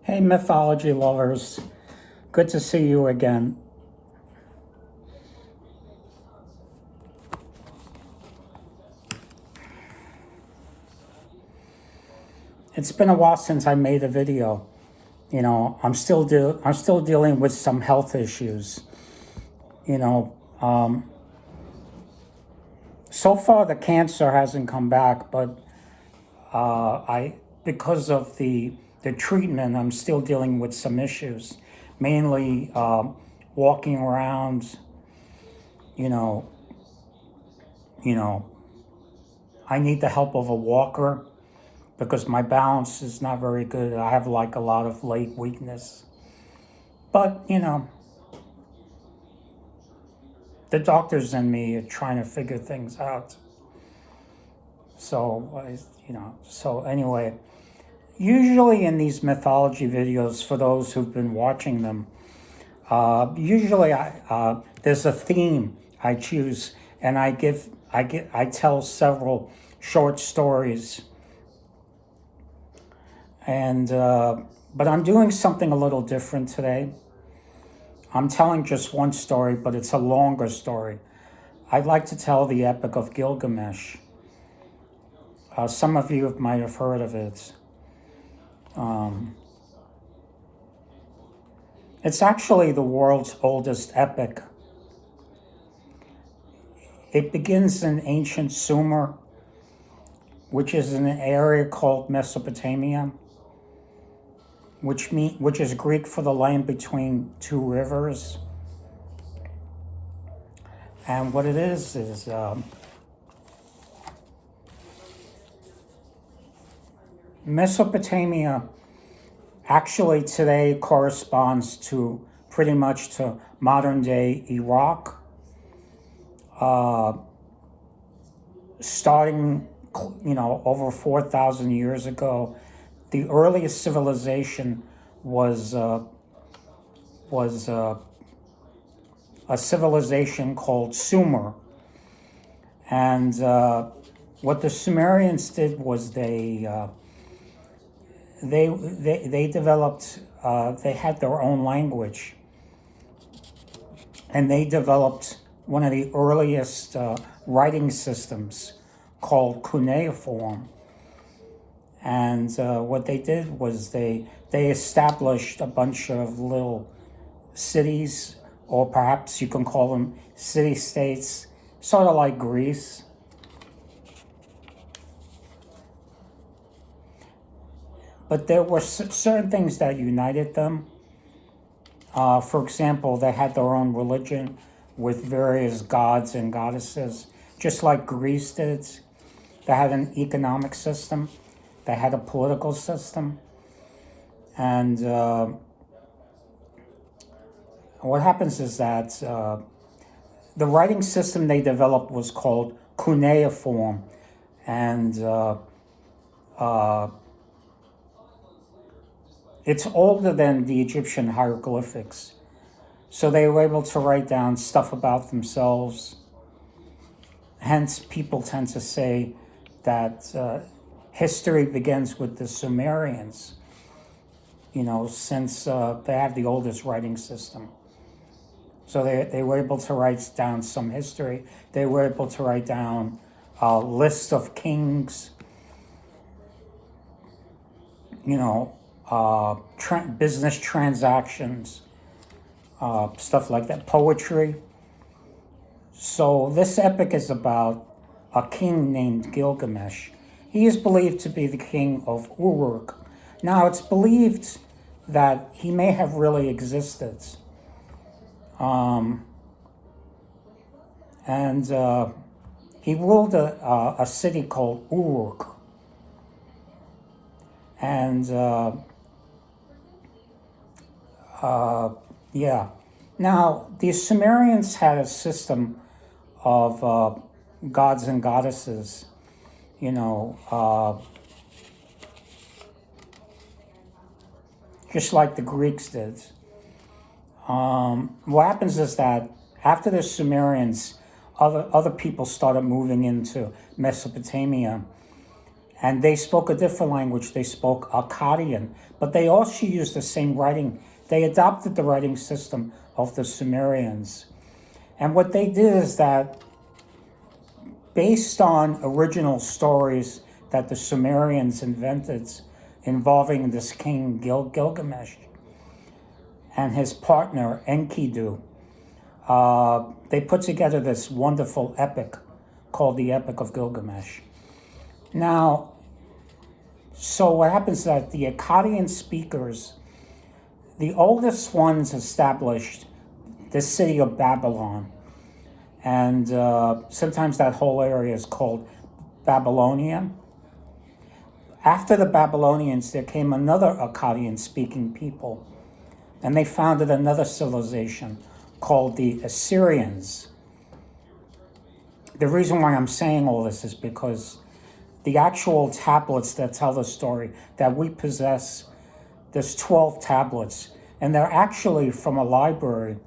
Hey, mythology lovers. Good to see you again. It's been a while since I made a video. You know, I'm still dealing with some health issues. You know, so far the cancer hasn't come back, but because of the treatment, I'm still dealing with some issues, mainly walking around. You know, I need the help of a walker because my balance is not very good. I have like a lot of leg weakness. But, the doctors and me are trying to figure things out. So anyway, usually in these mythology videos, for those who've been watching them, usually there's a theme I choose, and I tell several short stories. And but I'm doing something a little different today. I'm telling just one story, but it's a longer story. I'd like to tell the Epic of Gilgamesh. Some of you might have heard of it. It's actually the world's oldest epic. It begins in ancient Sumer, which is in an area called Mesopotamia, which is Greek for the land between two rivers. And what it is Mesopotamia actually today corresponds to pretty much to modern day Iraq. Starting, over 4,000 years ago, the earliest civilization was a civilization called Sumer. And what the Sumerians did was they developed, they had their own language, and they developed one of the earliest writing systems called cuneiform. And what they did was they established a bunch of little cities, or perhaps you can call them city-states, sort of like Greece. But there were certain things that united them. For example, they had their own religion with various gods and goddesses, just like Greece did. They had an economic system. They had a political system. And what happens is that the writing system they developed was called cuneiform. And it's older than the Egyptian hieroglyphics. So they were able to write down stuff about themselves. Hence, people tend to say that history begins with the Sumerians, since they have the oldest writing system. So they were able to write down some history. They were able to write down a list of kings, business transactions, stuff like that, poetry. So this epic is about a king named Gilgamesh. He is believed to be the king of Uruk. Now it's believed that he may have really existed. He ruled a city called Uruk. And now the Sumerians had a system of gods and goddesses, just like the Greeks did. What happens is that after the Sumerians, other people started moving into Mesopotamia, And they spoke a different language. They spoke Akkadian, but they also used the same writing. They adopted the writing system of the Sumerians. And what they did is that, based on original stories that the Sumerians invented involving this king Gilgamesh and his partner Enkidu, they put together this wonderful epic called the Epic of Gilgamesh. Now, so what happens is that the Akkadian speakers, the oldest ones established the city of Babylon. And sometimes that whole area is called Babylonia. After the Babylonians, there came another Akkadian-speaking people, and they founded another civilization called the Assyrians. The reason why I'm saying all this is because the actual tablets that tell the story that we possess, there's 12 tablets, and they're actually from a library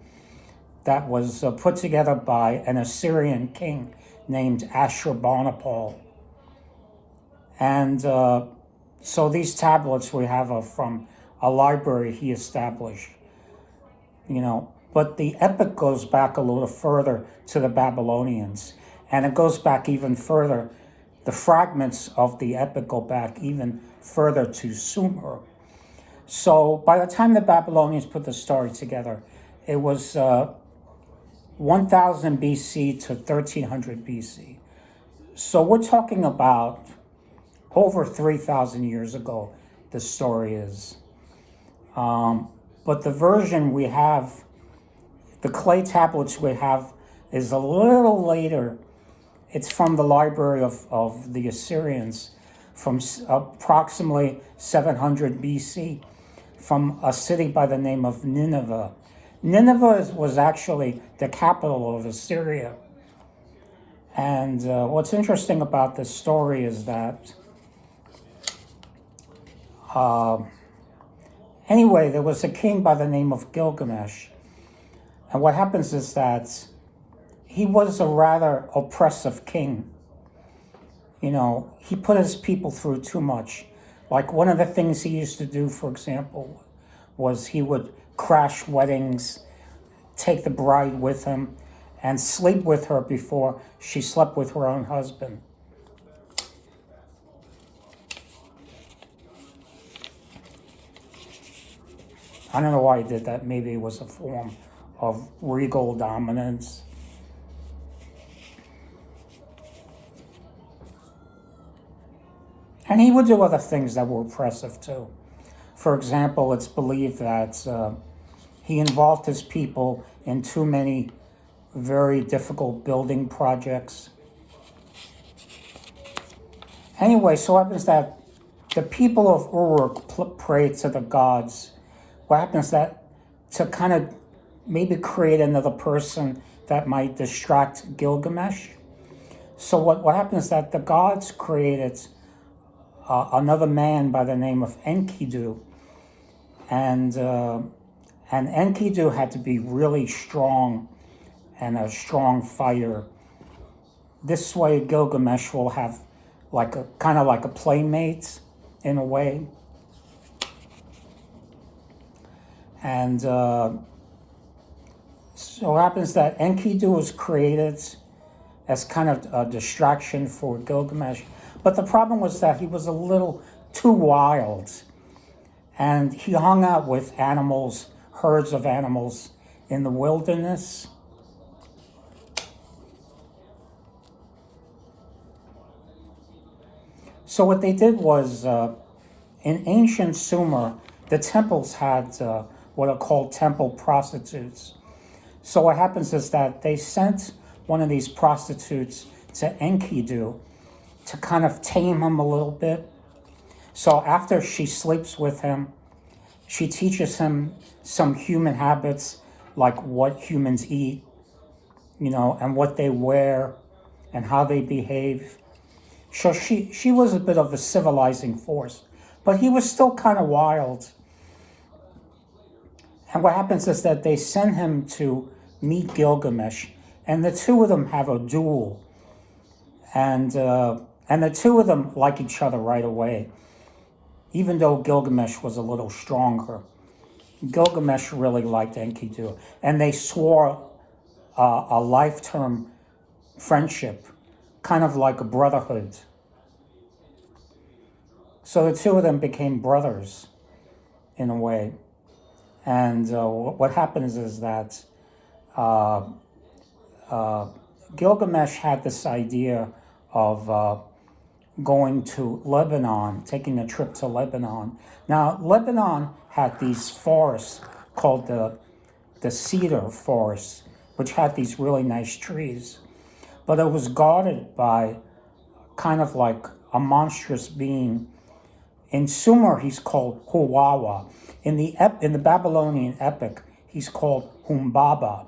that was put together by an Assyrian king named Ashurbanipal. And so these tablets we have are from a library he established, But the epic goes back a little further to the Babylonians, and it goes back even further. The fragments of the epic go back even further to Sumer. So by the time the Babylonians put the story together, it was 1000 BC to 1300 BC. So we're talking about over 3,000 years ago, the story is. But the version we have, the clay tablets we have, is a little later. It's from the library of the Assyrians from approximately 700 BC, from a city by the name of Nineveh. Nineveh was actually the capital of Assyria. And what's interesting about this story is that, anyway, there was a king by the name of Gilgamesh. And what happens is that he was a rather oppressive king. He put his people through too much. Like, one of the things he used to do, for example, was he would crash weddings, take the bride with him, and sleep with her before she slept with her own husband. I don't know why he did that. Maybe it was a form of regal dominance. And he would do other things that were oppressive too. For example, it's believed that he involved his people in too many very difficult building projects. Anyway, so what happens that the people of Uruk prayed to the gods. What happens that to kind of maybe create another person that might distract Gilgamesh. So what happens that the gods created another man by the name of Enkidu, and Enkidu had to be really strong and a strong fighter. This way, Gilgamesh will have like a kind of like a playmate in a way, and so it happens that Enkidu was created as kind of a distraction for Gilgamesh. But the problem was that he was a little too wild, and he hung out with animals, herds of animals in the wilderness. So what they did was, in ancient Sumer, the temples had what are called temple prostitutes. So what happens is that they sent one of these prostitutes to Enkidu to kind of tame him a little bit. So after she sleeps with him, she teaches him some human habits, like what humans eat, and what they wear and how they behave. So she was a bit of a civilizing force, but he was still kind of wild. And what happens is that they send him to meet Gilgamesh, and the two of them have a duel. And And the two of them like each other right away, even though Gilgamesh was a little stronger. Gilgamesh really liked Enkidu, and they swore a lifetime friendship, kind of like a brotherhood. So the two of them became brothers in a way. And what happens is that Gilgamesh had this idea of going to Lebanon, taking a trip to Lebanon. Now, Lebanon had these forests called the Cedar Forest, which had these really nice trees. But it was guarded by kind of like a monstrous being. In Sumer, he's called Huwawa. In the Babylonian epic, he's called Humbaba.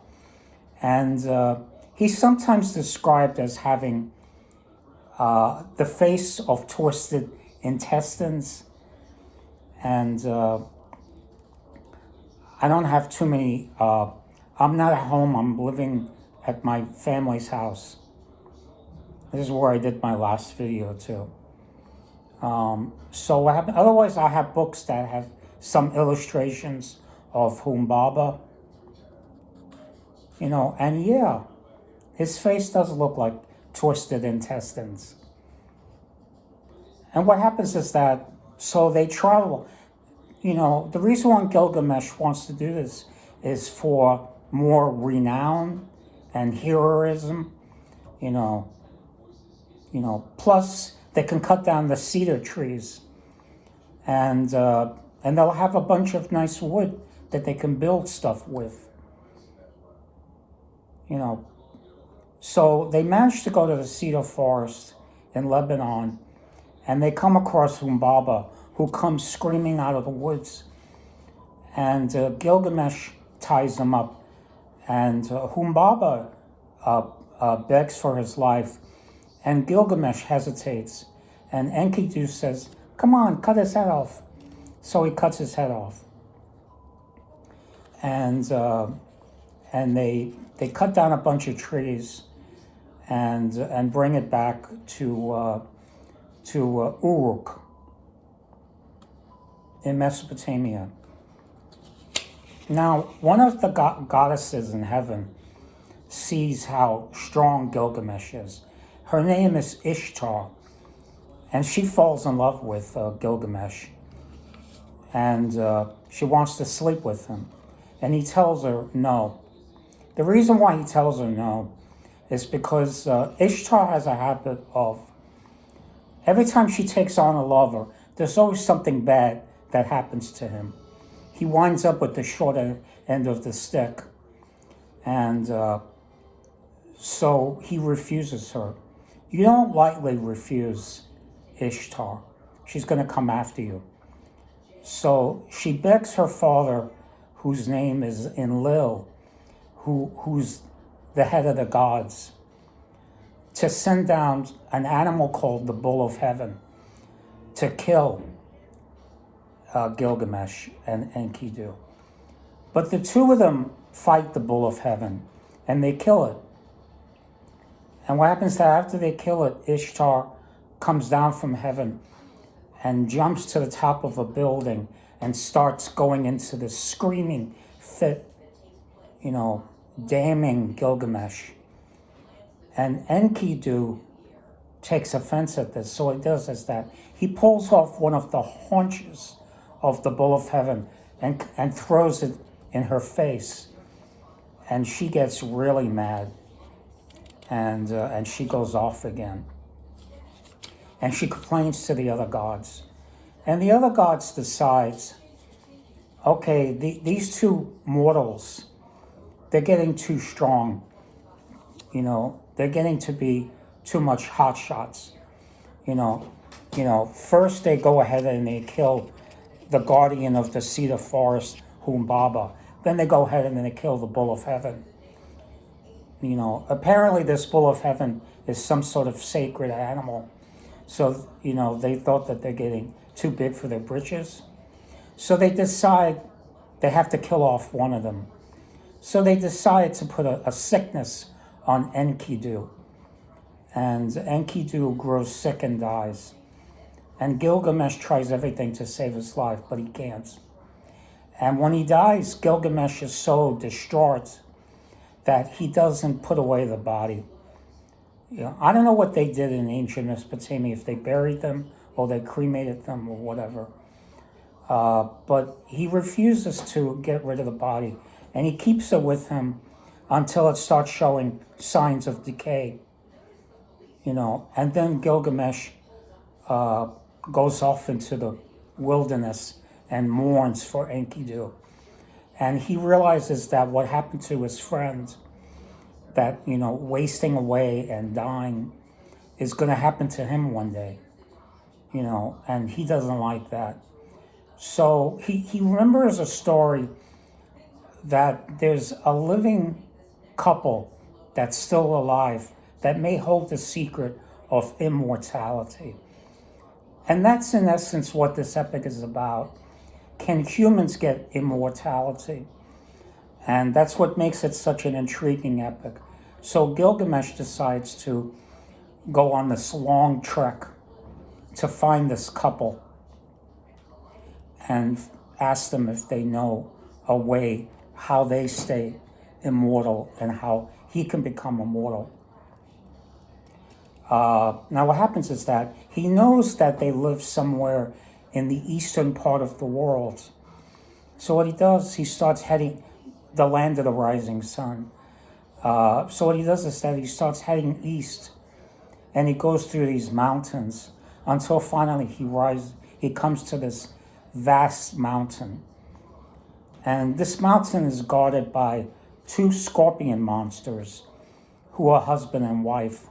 And he's sometimes described as having the face of twisted intestines. And I don't have too many, I'm not at home, I'm living at my family's house. This is where I did my last video too. So what happened? Otherwise, I have books that have some illustrations of Humbaba. And yeah, his face does look like twisted intestines. And what happens is that, so they travel. The reason why Gilgamesh wants to do this is for more renown and heroism, plus they can cut down the cedar trees, and they'll have a bunch of nice wood that they can build stuff with. So they managed to go to the Cedar Forest in Lebanon, and they come across Humbaba, who comes screaming out of the woods. And Gilgamesh ties them up, and Humbaba begs for his life, and Gilgamesh hesitates, and Enkidu says, "Come on, cut his head off." So he cuts his head off, and they cut down a bunch of trees, and bring it back to Uruk in Mesopotamia. Now, one of the goddesses in heaven sees how strong Gilgamesh is. Her name is Ishtar, and she falls in love with Gilgamesh, and she wants to sleep with him. And he tells her no. The reason why he tells her no is because Ishtar has a habit of, every time she takes on a lover, there's always something bad that happens to him. He winds up with the short end of the stick. And so he refuses her. You don't lightly refuse Ishtar. She's going to come after you. So she begs her father, whose name is Enlil, who's the head of the gods, to send down an animal called the Bull of Heaven to kill Gilgamesh and Enkidu. But the two of them fight the Bull of Heaven, and they kill it. And what happens is that after they kill it, Ishtar comes down from heaven and jumps to the top of a building and starts going into this screaming fit, damning Gilgamesh. And Enkidu takes offense at this. So what he does is that he pulls off one of the haunches of the Bull of Heaven and throws it in her face. And she gets really mad. And she goes off again. And she complains to the other gods. And the other gods decides, okay, these two mortals, they're getting too strong. They're getting to be too much hot shots. First they go ahead and they kill the guardian of the Cedar Forest, Humbaba. Then they go ahead and they kill the Bull of Heaven. Apparently this Bull of Heaven is some sort of sacred animal. So, they thought that they're getting too big for their britches. So they decide they have to kill off one of them. So they decide to put a sickness on Enkidu. And Enkidu grows sick and dies. And Gilgamesh tries everything to save his life, but he can't. And when he dies, Gilgamesh is so distraught that he doesn't put away the body. I don't know what they did in ancient Mesopotamia, if they buried them or they cremated them or whatever. But he refuses to get rid of the body, and he keeps it with him until it starts showing signs of decay. And then Gilgamesh goes off into the wilderness and mourns for Enkidu. And he realizes that what happened to his friend, that, wasting away and dying, is going to happen to him one day, and he doesn't like that. So he remembers a story that there's a living couple that's still alive that may hold the secret of immortality. And that's in essence what this epic is about. Can humans get immortality? And that's what makes it such an intriguing epic. So Gilgamesh decides to go on this long trek to find this couple and ask them if they know a way how they stay immortal and how he can become immortal. Now what happens is that he knows that they live somewhere in the eastern part of the world. So what he does, he starts heading the land of the rising sun. So what he does is that he starts heading east, and he goes through these mountains until finally he comes to this vast mountain. And this mountain is guarded by two scorpion monsters who are husband and wife.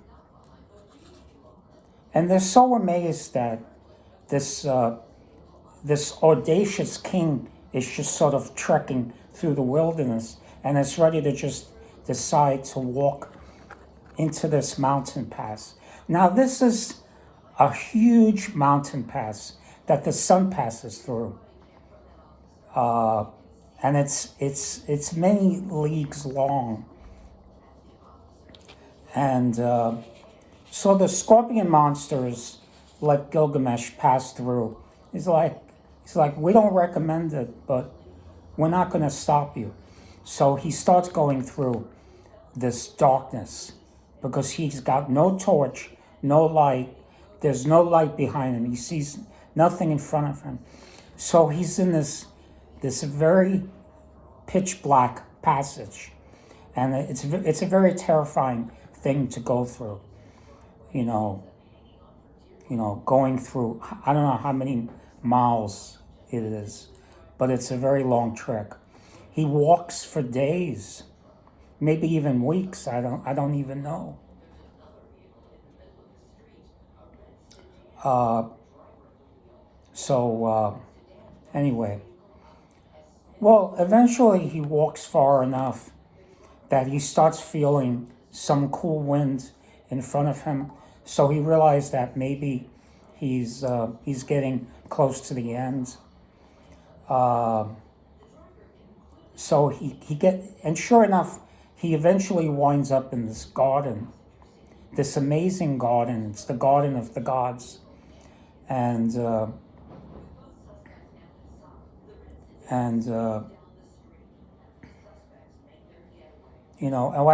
And they're so amazed that this audacious king is just sort of trekking through the wilderness and is ready to just decide to walk into this mountain pass. Now, this is a huge mountain pass that the sun passes through. And it's many leagues long. And so the scorpion monsters let Gilgamesh pass through. He's like, we don't recommend it, but we're not going to stop you. So he starts going through this darkness because he's got no torch, no light. There's no light behind him. He sees nothing in front of him. So he's in this very pitch black passage, and it's a very terrifying thing to go through. Going through, I don't know how many miles it is, but it's a very long trek. He walks for days, maybe even weeks. I don't even know. Anyway, well, eventually he walks far enough that he starts feeling some cool wind in front of him. So he realized that maybe he's getting close to the end. And sure enough, he eventually winds up in this garden, this amazing garden. It's the garden of the gods, and what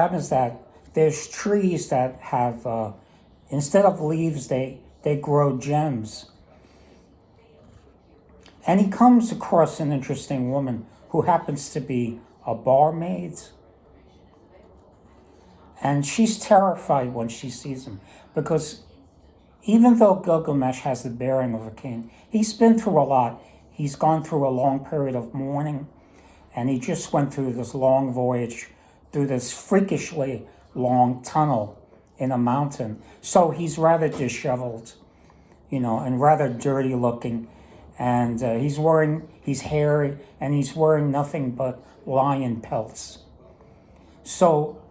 happens is that there's trees that have, instead of leaves, they grow gems. And he comes across an interesting woman who happens to be a barmaid. And she's terrified when she sees him, because even though Gilgamesh has the bearing of a king, he's been through a lot. He's gone through a long period of mourning, and he just went through this long voyage through this freakishly long tunnel in a mountain. So he's rather disheveled, and rather dirty looking. And he's hairy, and he's wearing nothing but lion pelts. So,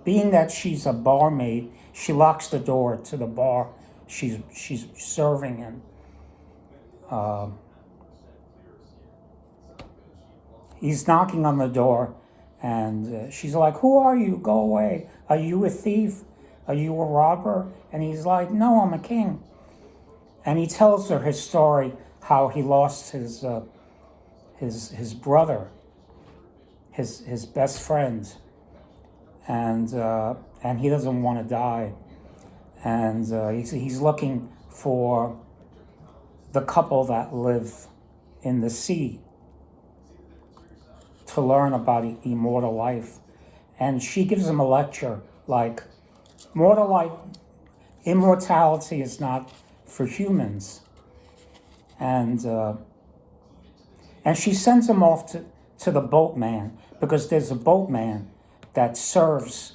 being that she's a barmaid, she locks the door to the bar she's serving in. He's knocking on the door, and she's like, "Who are you? Go away. Are you a thief? Are you a robber? And he's like, no, I'm a king. And he tells her his story, how he lost his brother, his best friend, and he doesn't want to die, and he's looking for the couple that live in the sea to learn about immortal life. And she gives him a lecture like, mortal life, immortality is not for humans. And she sends him off to the boatman, because there's a boatman that serves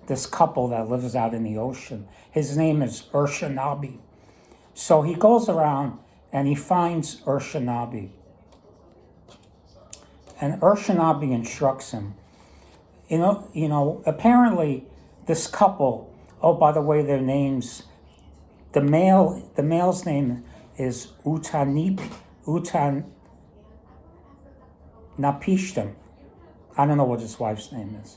this couple that lives out in the ocean. His name is Urshanabi. So he goes around and he finds Urshanabi. And Urshanabi instructs him. Apparently this couple, oh, by the way, their names, the male's name is Utnapishtim. I don't know what his wife's name is.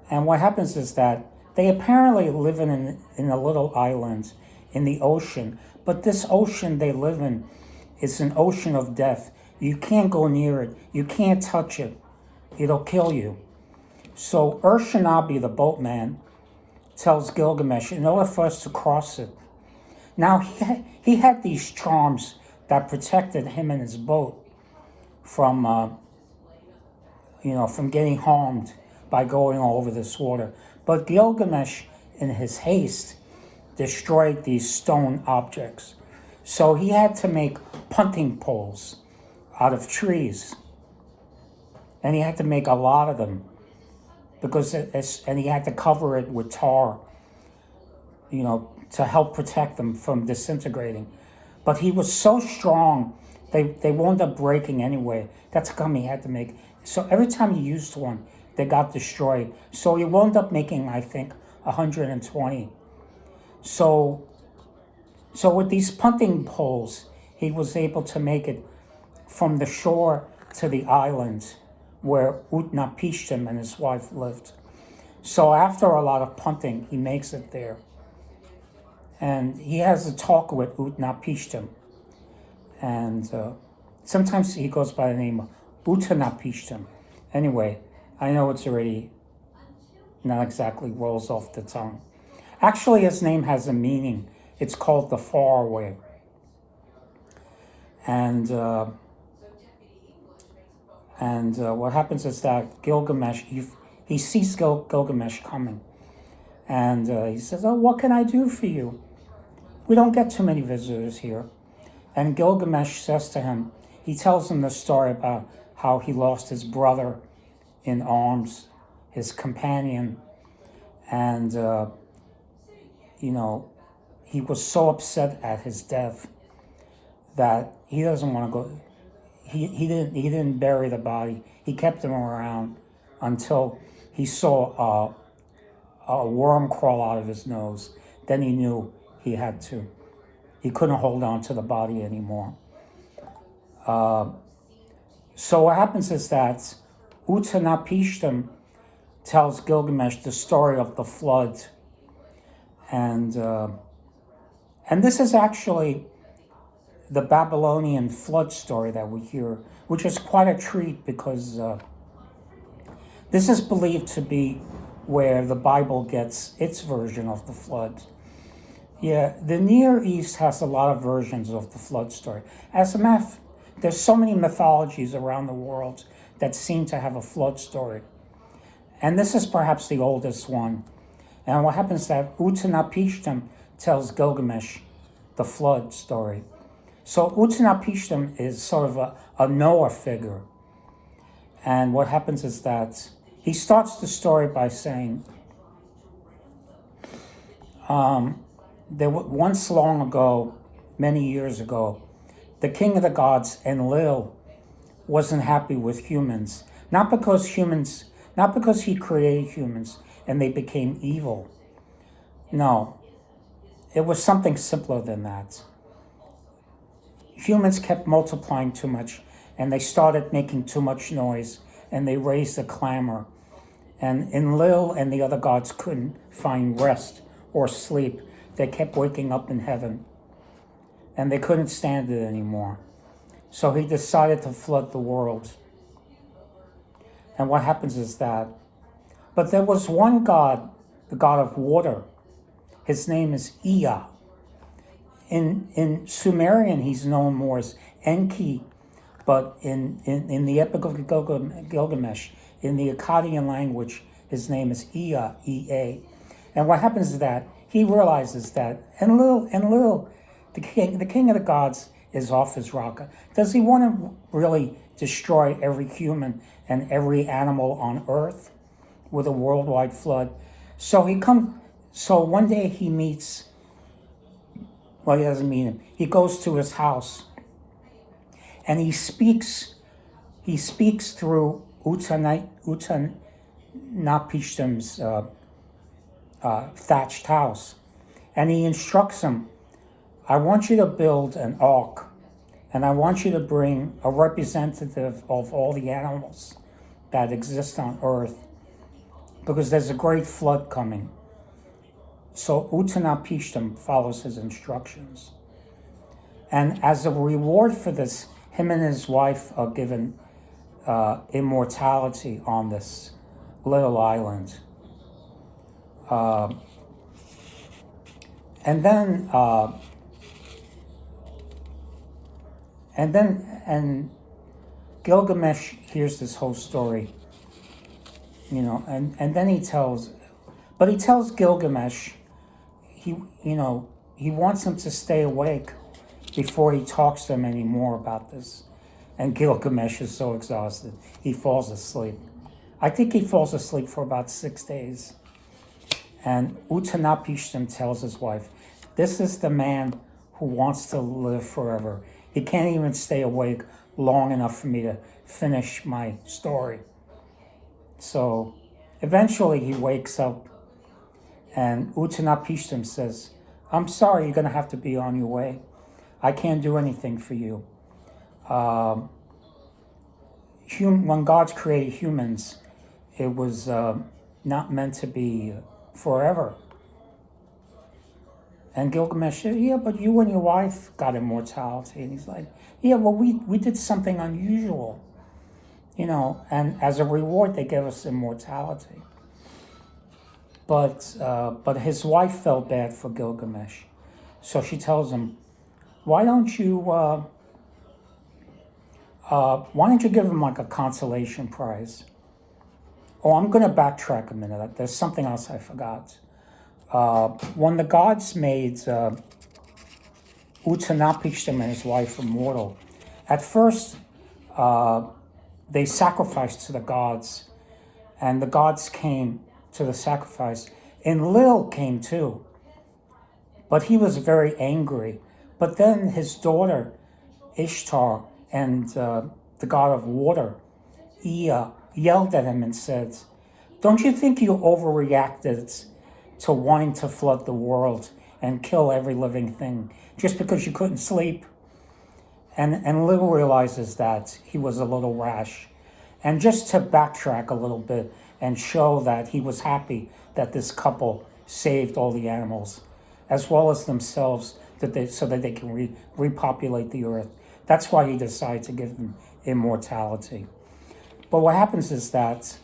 And what happens is that they apparently live in a little island in the ocean, but this ocean they live in is an ocean of death. You can't go near it. You can't touch it. It'll kill you. So Urshanabi, the boatman, tells Gilgamesh, in order for us to cross it. Now, he had these charms that protected him and his boat from getting harmed by going over this water. But Gilgamesh, in his haste, destroyed these stone objects. So he had to make punting poles out of trees. And he had to make a lot of them, and he had to cover it with tar, to help protect them from disintegrating. But he was so strong, they wound up breaking anyway. That's how come he had to make. So every time he used one, they got destroyed. So he wound up making, I think, 120. So with these punting poles, he was able to make it from the shore to the island where Utnapishtim and his wife lived. So after a lot of punting, he makes it there. And he has a talk with Utnapishtim. And sometimes he goes by the name of Utnapishtim. Anyway, I know it's already not exactly rolls off the tongue. Actually, his name has a meaning. It's called the faraway. And what happens is that Gilgamesh, he sees Gilgamesh coming. And he says, oh, what can I do for you? We don't get too many visitors here. And Gilgamesh says to him, he tells him the story about how he lost his brother in arms, his companion. And, he was so upset at his death that he doesn't want to go. He didn't bury the body. He kept him around until he saw a worm crawl out of his nose. Then he knew he couldn't hold on to the body anymore. So what happens is that Utnapishtim tells Gilgamesh the story of the flood. And this is actually the Babylonian flood story that we hear, which is quite a treat because this is believed to be where the Bible gets its version of the flood. Yeah, the Near East has a lot of versions of the flood story. As a matter of fact, there's so many mythologies around the world that seem to have a flood story. And this is perhaps the oldest one. And what happens is that Utnapishtim tells Gilgamesh the flood story. So Utnapishtim is sort of a Noah figure. And what happens is that he starts the story by saying, once long ago, many years ago, the king of the gods, Enlil, wasn't happy with humans. Not because he created humans and they became evil. No, it was something simpler than that. Humans kept multiplying too much and they started making too much noise and they raised a clamor. And Enlil and the other gods couldn't find rest or sleep. They kept waking up in heaven, and they couldn't stand it anymore. So he decided to flood the world. And what happens is that, but there was one god, the god of water. His name is Ea. In Sumerian, he's known more as Enki, but in the Epic of Gilgamesh, in the Akkadian language, his name is Ea, E-A. And what happens is that he realizes that Enlil, the king of the gods, is off his rocker. Does he want to really destroy every human and every animal on earth with a worldwide flood? So one day he meets, well, he doesn't meet him. He goes to his house and he speaks through Utnapishtim's thatched house. And he instructs him, I want you to build an ark, and I want you to bring a representative of all the animals that exist on earth, because there's a great flood coming. So Utnapishtim follows his instructions. And as a reward for this, him and his wife are given immortality on this little island. And Gilgamesh hears this whole story, and then he tells Gilgamesh, he wants him to stay awake before he talks to him anymore about this. And Gilgamesh is so exhausted, he falls asleep. I think he falls asleep for about 6 days. And Utnapishtim tells his wife, this is the man who wants to live forever. He can't even stay awake long enough for me to finish my story. So eventually he wakes up, and Utnapishtim says, I'm sorry, you're going to have to be on your way. I can't do anything for you. When God created humans, it was not meant to be forever. And Gilgamesh said, yeah, but you and your wife got immortality. And he's like, yeah, well, we did something unusual, and as a reward, they gave us immortality. But his wife felt bad for Gilgamesh. So she tells him, why don't you give him like a consolation prize? Oh, I'm going to backtrack a minute. There's something else I forgot. When the gods made Utnapishtim and his wife immortal, at first they sacrificed to the gods, and the gods came to the sacrifice. Enlil came too, but he was very angry. But then his daughter Ishtar and the god of water, Ea, yelled at him and said, don't you think you overreacted to wanting to flood the world and kill every living thing just because you couldn't sleep? And Lil realizes that he was a little rash. And just to backtrack a little bit and show that he was happy that this couple saved all the animals, as well as themselves, so that they can repopulate the earth. That's why he decided to give them immortality. But what happens is that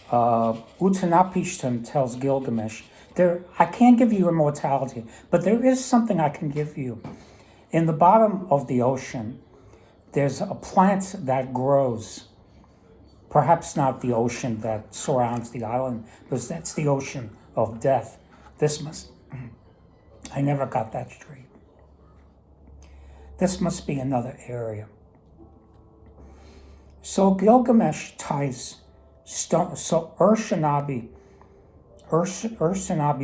Utnapishtim tells Gilgamesh, I can't give you immortality, but there is something I can give you. In the bottom of the ocean, there's a plant that grows. Perhaps not the ocean that surrounds the island, because that's the ocean of death. I never got that straight. This must be another area. So Gilgamesh ties stone. So Urshanabi,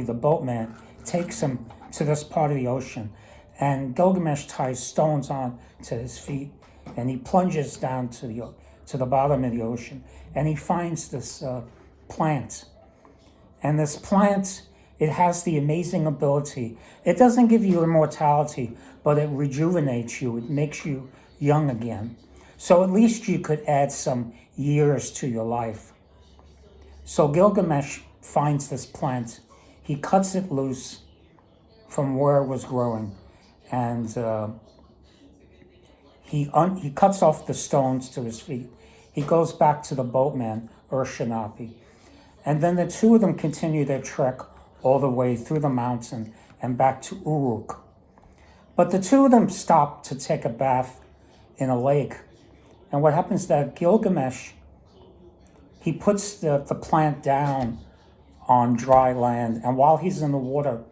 the boatman, takes him to this part of the ocean, and Gilgamesh ties stones on to his feet, and he plunges down to the bottom of the ocean, and he finds this plant. And this plant, it has the amazing ability. It doesn't give you immortality, but it rejuvenates you. It makes you young again. So at least you could add some years to your life. So Gilgamesh finds this plant. He cuts it loose from where it was growing, and he cuts off the stones to his feet. He goes back to the boatman, Urshanabi. And then the two of them continue their trek all the way through the mountain and back to Uruk. But the two of them stop to take a bath in a lake. And what happens is that Gilgamesh, he puts the plant down on dry land. And while he's in the water,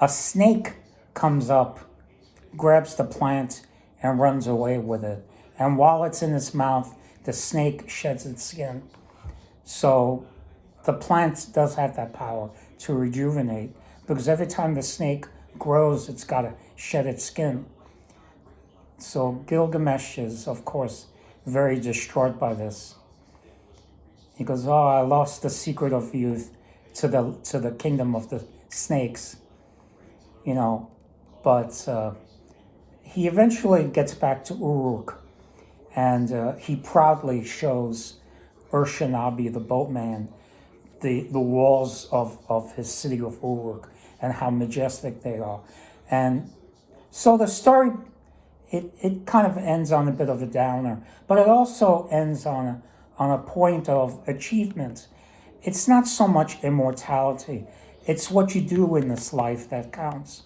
a snake comes up, grabs the plant, and runs away with it. And while it's in its mouth, the snake sheds its skin. So the plant does have that power to rejuvenate, because every time the snake grows, it's got to shed its skin. So Gilgamesh is, of course, very distraught by this. He goes, "Oh, I lost the secret of youth to the kingdom of the snakes," But he eventually gets back to Uruk, and he proudly shows Urshanabi, the boatman, the walls of his city of Uruk and how majestic they are. And so the story, it kind of ends on a bit of a downer, but it also ends on a point of achievement. It's not so much immortality, it's what you do in this life that counts.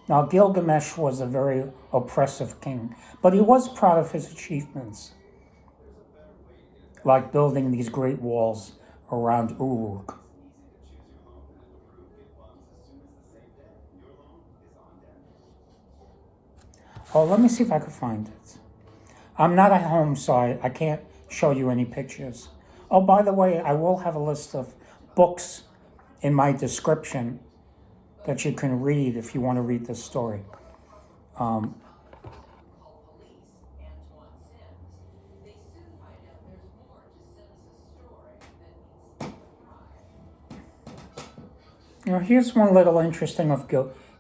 Now, Gilgamesh was a very oppressive king, but he was proud of his achievements, like building these great walls around Uruk. Oh, let me see if I can find it. I'm not at home, so I can't show you any pictures. Oh, by the way, I will have a list of books in my description that you can read if you want to read this story. Here's one little interesting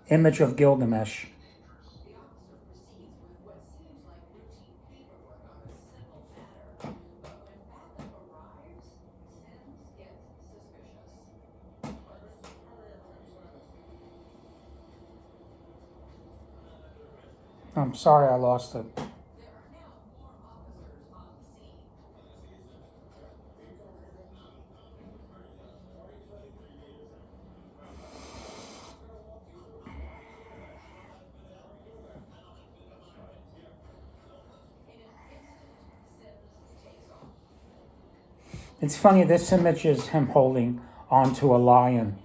image of Gilgamesh. I'm sorry I lost it. It's funny, this image is him holding onto a lion.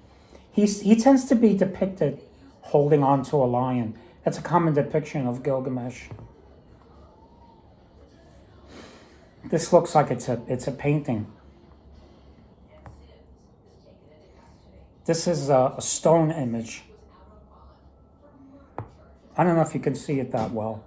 He tends to be depicted holding onto a lion. That's a common depiction of Gilgamesh. This looks like it's a painting. This is a stone image. I don't know if you can see it that well.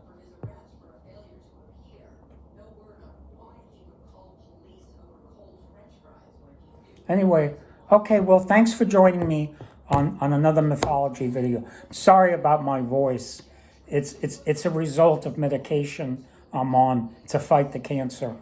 Anyway, okay, well, thanks for joining me on another mythology video. Sorry about my voice. It's a result of medication I'm on to fight the cancer.